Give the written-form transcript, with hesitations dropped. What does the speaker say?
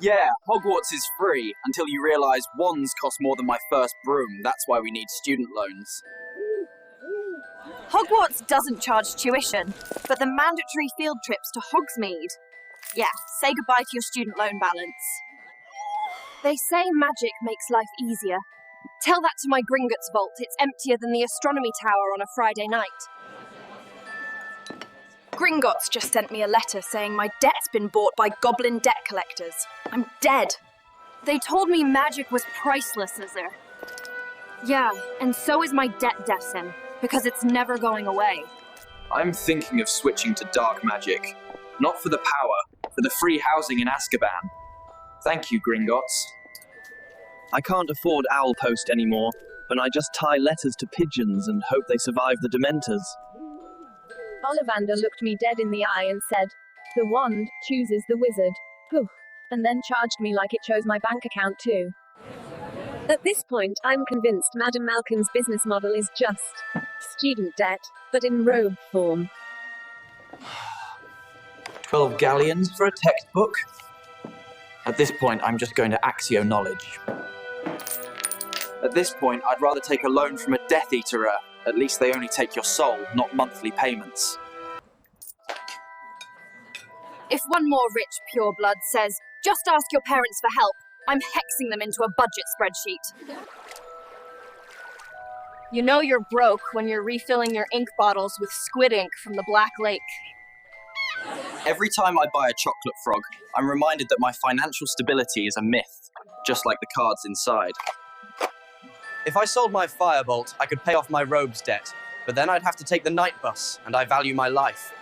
Yeah, Hogwarts is free until you realise wands cost more than my first broom. That's why we need student loans. Hogwarts doesn't charge tuition, but the mandatory field trips to Hogsmeade. Yeah, say goodbye to your student loan balance. They say magic makes life easier. Tell that to my Gringotts vault. It's emptier than the astronomy tower on a Friday night. Gringotts just sent me a letter saying my debt's been bought by goblin debt collectors. I'm dead. They told me magic was priceless, Azir. Yeah, and so is my debt, Defsin, because it's never going away. I'm thinking of switching to dark magic. Not for the power, for the free housing in Azkaban. Thank you, Gringotts. I can't afford Owl Post anymore, and I just tie letters to pigeons and hope they survive the Dementors. Ollivander looked me dead in the eye and said, "The wand chooses the wizard." Whew. And then charged me like it chose my bank account too. At this point, I'm convinced Madame Malkin's business model is just student debt, but in robe form. 12 galleons for a textbook? At this point, I'm just going to Axio knowledge. At this point, I'd rather take a loan from a Death Eater. At least they only take your soul, not monthly payments. If one more rich pureblood says, "Just ask your parents for help," I'm hexing them into a budget spreadsheet. You know you're broke when you're refilling your ink bottles with squid ink from the Black Lake. Every time I buy a chocolate frog, I'm reminded that my financial stability is a myth, just like the cards inside. If I sold my firebolt, I could pay off my robe's debt, but then I'd have to take the night bus, and I value my life.